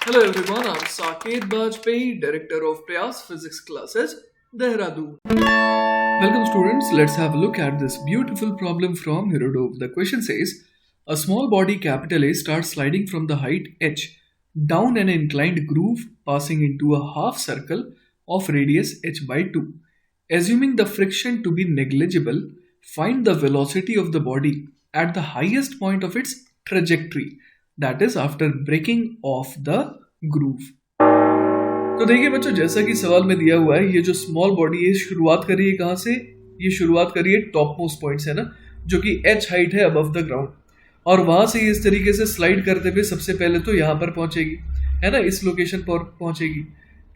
Hello everyone, I'm Saket Bajpayee, Director of Prayas Physics Classes, Dehradun. Welcome students, let's have a look at this beautiful problem from Herodov. The question says, a small body capital A starts sliding from the height h down an inclined groove passing into a half circle of radius h by 2. Assuming the friction to be negligible, find the velocity of the body at the highest point of its trajectory, that is after breaking off the groove. तो देखिए बच्चों, जैसा कि सवाल में दिया हुआ है, ये जो स्मॉल बॉडी है शुरुआत करिए कहाँ से? ये शुरुआत करिए टॉप मोस्ट पॉइंट से ना, जो कि h हाइट है अबव द ग्राउंड, और वहां से इस तरीके से स्लाइड करते हुए सबसे पहले तो यहाँ पर पहुंचेगी, है ना, इस लोकेशन पर पहुंचेगी।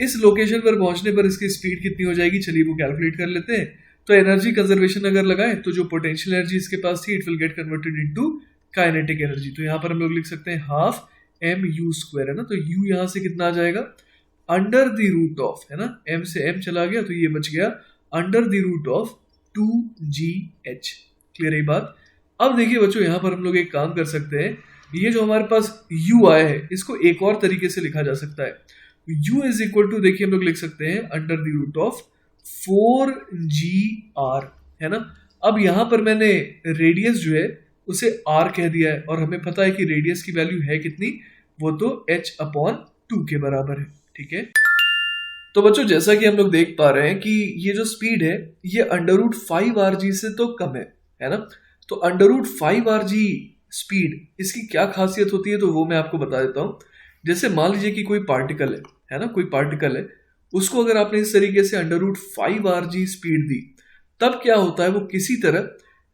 इस लोकेशन पर पहुंचने पर इसकी स्पीड कितनी हो जाएगी, चलिए वो कैलकुलेट कर लेते हैं। तो एनर्जी कंजर्वेशन अगर लगाए तो जो पोटेंशियल एनर्जी इसके पास थी, it will get converted into kinetic energy. तो यहाँ पर हम लोग लिख सकते हैं हाफ एम यू स्क्वायर, है ना। तो यू यहाँ से कितना आ जाएगा, अंडर द रूट ऑफ, है ना, m से m चला गया तो ये बच गया under the root of 2gh। Clear है बात? अब देखिए बच्चों, यहाँ पर हम लोग एक काम कर सकते हैं, ये जो हमारे पास u आया है इसको एक और तरीके से लिखा जा सकता है। u इज इक्वल टू, देखिए हम लोग लिख सकते हैं under the root of 4gr, है ना। अब यहाँ पर मैंने रेडियस जो है उसे r कह दिया है, और हमें पता है कि रेडियस की वैल्यू है कितनी, वो तो h/2 के बराबर है। ठीक है, तो बच्चों जैसा कि हम लोग देख पा रहे हैं कि ये जो स्पीड है ये अंडर रूट 5rg से तो कम है ना। तो अंडर रूट 5rg स्पीड, इसकी क्या खासियत होती है तो वो मैं आपको बता देता हूं। जैसे मान लीजिए कि कोई पार्टिकल है ना, कोई पार्टिकल है, उसको अगर आपने इस तरीके से अंडर रूट 5rg स्पीड दी, तब क्या होता है, वो किसी तरह,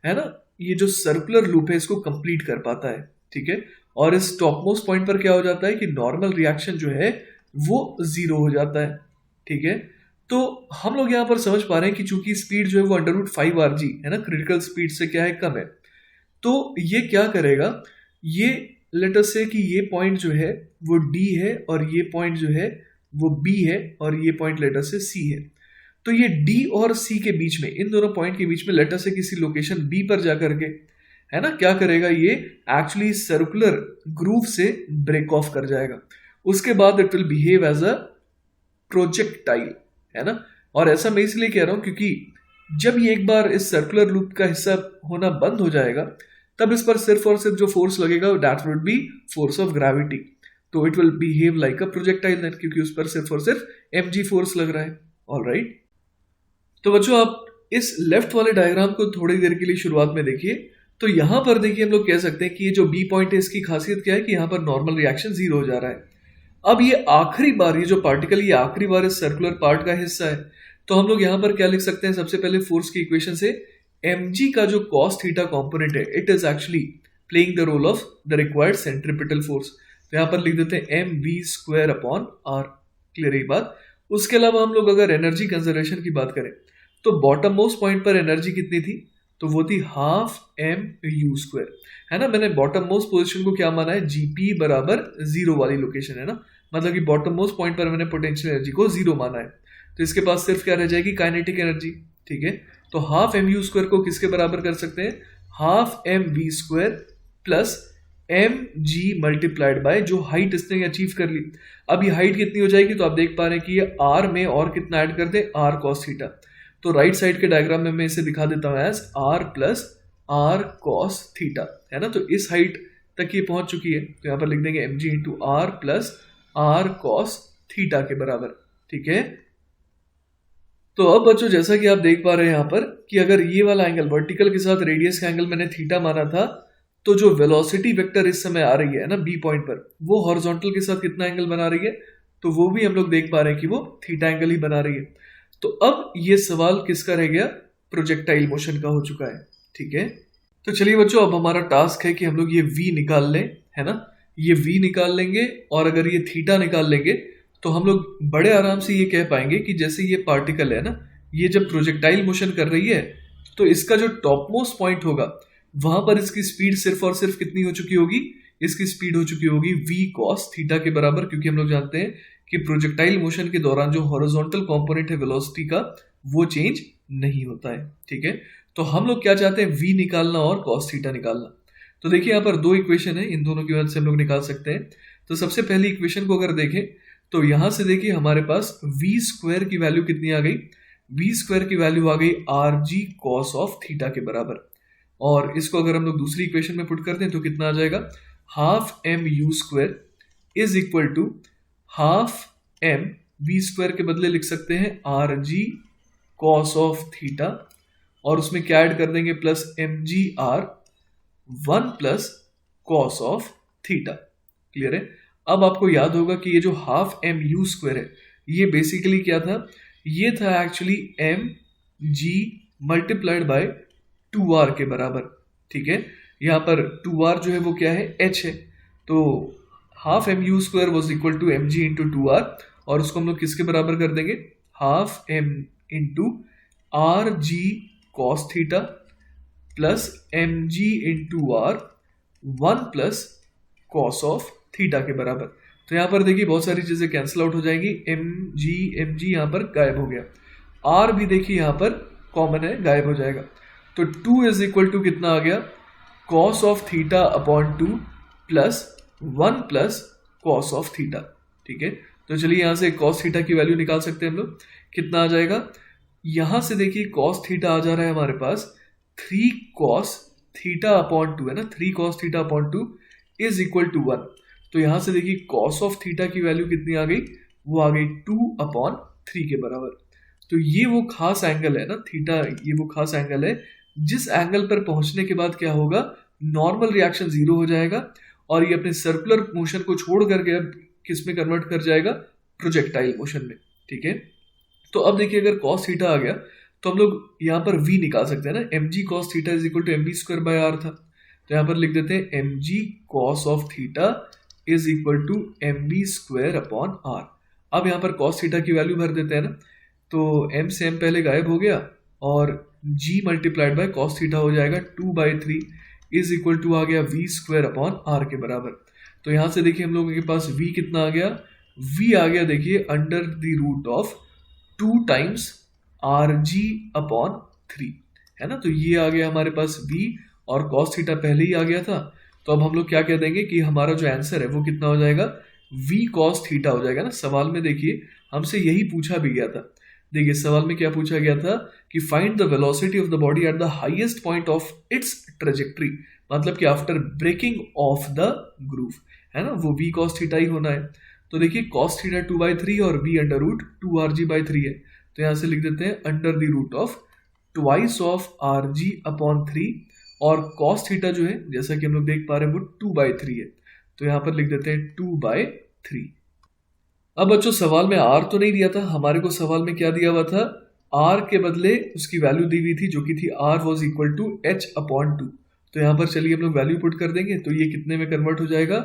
है ना, ये जो सर्कुलर लूप है इसको कंप्लीट कर पाता है। ठीक है, और इस टॉप मोस्ट पॉइंट पर क्या हो जाता है कि नॉर्मल रिएक्शन जो है वो 0 हो जाता है। ठीक है, तो हम लोग यहाँ पर समझ पा रहे हैं कि चूंकि स्पीड जो है वो अंडर रूट 5rg है ना, क्रिटिकल स्पीड से क्या है, कम है। तो ये क्या करेगा, ये लेट अस से कि ये पॉइंट जो है वो d है, और ये पॉइंट जो है वो b है, और ये पॉइंट लेट अस से c है। तो ये d और c के बीच में, इन दोनों पॉइंट के बीच में लेट अस से किसी लोकेशन b पर जाकर के, है ना, क्या करेगा, ये एक्चुअली सर्कुलर ग्रूव से ब्रेक ऑफ कर जाएगा। उसके बाद it will behave as a projectile, है ना। और ऐसा मैं इसलिए कह रहा हूं क्योंकि जब ये एक बार इस सर्कुलर लूप का हिस्सा होना बंद हो जाएगा, तब इस पर सिर्फ और सिर्फ जो फोर्स लगेगा that would be force of gravity. तो it will behave like a projectile net, क्योंकि उस पर सिर्फ और सिर्फ mg फोर्स लग रहा है। ऑलराइट, तो बच्चों आप इस लेफ्ट वाले डायग्राम को थोड़ी देर के लिए शुरुआत में देखिए। तो यहां पर देखिए हम लोग कह सकते हैं कि ये जो बी पॉइंट है इसकी खासियत क्या है कि यहां पर नॉर्मल रिएक्शन 0 हो जा रहा है। अब ये आखिरी बार, ये जो पार्टिकल ये आखिरी बार इस सर्कुलर पार्ट का हिस्सा है, तो हम लोग यहां पर क्या लिख सकते हैं, सबसे पहले फोर्स की इक्वेशन से mg का जो cos थीटा कंपोनेंट है, it is actually playing the role of the required centripetal force. तो यहां पर लिख देते हैं mv²/r। क्लियर है बात? उसके अलावा हम लोग अगर एनर्जी कंजर्वेशन की बात करें तो बॉटम मोस्ट पॉइंट पर एनर्जी कितनी थी, तो वो थी हाफ mu², है ना। मैंने बॉटम मोस्ट पोजीशन को क्या माना है, gp बराबर 0 वाली लोकेशन, है ना, मतलब कि बॉटम मोस्ट पॉइंट पर मैंने पोटेंशियल एनर्जी को 0 माना है। तो इसके पास सिर्फ क्या रह जाएगी, काइनेटिक एनर्जी। ठीक है, तो हाफ mu² को किसके बराबर कर सकते हैं, half mv² plus mg multiplied by जो हाइट इसने अचीव कर ली। अब ये हाइट कितनी हो जाएगी, तो आप देख पा रहे हैं कि ये r में और कितना ऐड कर दे, r cos थीटा। तो राइट साइड के डायग्राम में मैं इसे दिखा देता हूं as r plus r cos theta, है ना। तो इस हाइट तक ये पहुंच चुकी है, तो यहां पर लिख देंगे mg into r plus r cos theta के बराबर। ठीक है, तो अब बच्चों जैसा कि आप देख पा रहे हैं यहाँ पर कि अगर ये वाला एंगल वर्टिकल के साथ रेडियस का एंगल मैंने थीटा माना था, तो जो वेलोसिटी वेक्टर इस समय आ रही है ना बी पॉइंट पर, वो हॉरिजॉन्टल के साथ कितना एंगल बना रही है, तो वो भी हम लोग देख पा रहे हैं कि वो थीटा एंगल ही बना रही है। तो अब ये सवाल किसका रह गया, प्रोजेक्टाइल मोशन का हो चुका है। ठीक है, तो चलिए बच्चों अब हमारा टास्क है कि हम लोग ये v निकाल लें, है ना। ये v निकाल लेंगे, और अगर ये थीटा निकाल लेंगे तो हम लोग बड़े आराम से ये कह पाएंगे कि जैसे ये पार्टिकल है ना, ये जब प्रोजेक्टाइल मोशन कर रही है तो इसका जो टॉप मोस्ट पॉइंट होगा वहां पर इसकी स्पीड सिर्फ और सिर्फ कितनी हो चुकी होगी, इसकी स्पीड हो चुकी होगी v cos थीटा के बराबर, क्योंकि हम लोग जानते हैं कि प्रोजेक्टाइल मोशन के दौरान जो हॉरिजॉन्टल कंपोनेंट है वेलोसिटी का, वो चेंज नहीं होता है। ठीक है, तो हम लोग क्या चाहते हैं, v निकालना और cos थीटा निकालना। तो देखिए यहाँ पर दो इक्वेशन है, इन दोनों की मदद से हम लोग निकाल सकते हैं। तो सबसे पहली इक्वेशन को अगर देखें तो यहां से देखिए हमारे पास वी स्क्वायर की वैल्यू कितनी आ गई, वी स्क्वायर की वैल्यू आ गई are g cos of theta के बराबर। और इसको अगर हम लोग दूसरी इक्वेशन में पुट करते हैं तो कितना आ जाएगा, half m u square is equal to half m v square के बदले लिख सकते हैं r g cos of theta, और उसमें क्या ऐड कर देंगे plus m g r 1 plus cos of theta. Clear है। अब आपको याद होगा कि ये जो हाफ एम यू स्क्वायर है ये बेसिकली क्या था, ये था actually m g multiplied by 2r के बराबर। ठीक है, यहाँ पर 2r जो है वो क्या है, h है। तो half m u square was equal to m g into 2r, और उसको हम लोग किसके बराबर कर देंगे, half m into r g cos theta plus m g into r 1 plus cos of theta के बराबर। तो यहाँ पर देखिए बहुत सारी चीजें कैंसिल आउट हो जाएंगी, एम जी यहाँ पर गायब हो गया, आर भी देखिए यहाँ पर कॉमन है, गायब हो जाएगा। तो 2 इज इक्वल टू कितना आ गया, cos of theta upon 2 plus 1 plus cos of theta. ठीक है, तो चलिए यहाँ से कॉस थीटा की वैल्यू निकाल सकते हैं हम लोग, कितना आ जाएगा, यहां से देखिए कॉस थीटा आ जा रहा है हमारे पास 3 कॉस थीटा अपॉन 2 है ना, 3 cos theta upon 2 is equal to 1। तो यहां से देखिए कॉस ऑफ थीटा की वैल्यू कितनी आ गई, वो आ गई 2 अपॉन 3 के बराबर। तो ये वो खास एंगल है ना थीटा, ये वो खास एंगल है जिस एंगल पर पहुंचने के बाद क्या होगा, नॉर्मल रिएक्शन 0 हो जाएगा और ये अपने सर्कुलर मोशन को छोड़ करके अब किस में कन्वर्ट कर जाएगा, प्रोजेक्टाइल मोशन में। ठीक है, तो अब देखिए अगर cos थीटा आ गया तो हम लोग यहाँ पर v निकाल सकते हैं ना, m g cos theta is equal to m b square by r था, तो यहाँ पर लिख देते हैं m g cos of theta is equal to m b square upon r. अब यहाँ पर cos थीटा की वैल्यू भर देते हैं ना, तो m से m पहले गायब हो गया और g multiplied by cos theta हो जाएगा 2/3 इज इक्वल टू आ गया v स्क्वायर अपॉन r के बराबर। तो यहाँ से देखिए हम लोगों के पास v कितना आ गया, v आ गया देखिए under the root of 2 times r g upon 3 है ना। तो ये आ गया हमारे पास v और cos थीटा पहले ही आ गया था, तो अब हम लोग क्या कह देंगे कि हमारा जो आंसर है वो कितना हो जाएगा, v cos थीटा हो जाएगा ना। सवाल में देखिए हमसे यही पूछा भी गया था, देखिए सवाल में क्या पूछा गया था कि find the velocity of the body at the highest point of its trajectory, मतलब कि after breaking off the groove है ना, वो v cos थीटा ही होना है। तो देखिए cos थीटा 2/3 और v अंडर रूट 2rg/3 है, तो यहाँ से लिख देते हैं under the root of twice of rg upon 3, और cos थीटा जो है जैसा कि हम लोग देख पा रहे हैं वो 2/3 है, तो यहाँ पर लिख देते हैं 2/3। अब बच्चों सवाल में r तो नहीं दिया था, हमारे को सवाल में क्या दिया हुआ था, r के बदले उसकी वैल्यू दी हुई थी जो कि थी r was equal to h upon 2। तो यहाँ पर चलिए हम लोग वैल्यू पुट कर देंगे, तो ये कितने में कन्वर्ट हो जाएगा,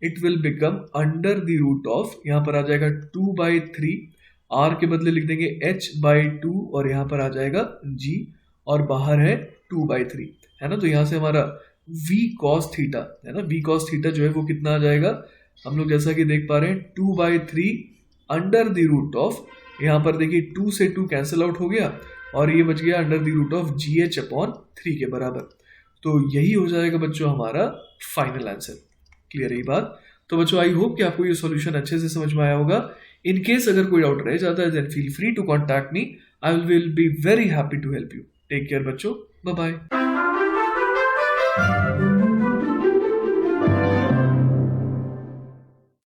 it will become under the root of, यहाँ पर आ जाएगा 2/3, r के बदले लिख देंगे h/2 और यहाँ पर आ जाएगा g और बाहर है 2/3 है ना। तो यहाँ से हमारा v cos थीटा है ना, v cos थीटा जो है वो कितना आ जाएगा, हम लोग जैसा कि देख पा रहे हैं 2/3 अंडर द रूट ऑफ, यहाँ पर देखिए 2 से 2 कैंसिल आउट हो गया और ये बच गया under the root of gh upon 3 के बराबर। तो यही हो जाएगा बच्चों हमारा फाइनल आंसर। क्लियर है ये बात। तो बच्चों आई होप कि आपको ये सॉल्यूशन अच्छे से समझ में आया होगा। इन केस अगर कोई डाउट रह जाता है then feel free to contact me, I will be very happy to help you. Take care बच्चों, बाय बाय।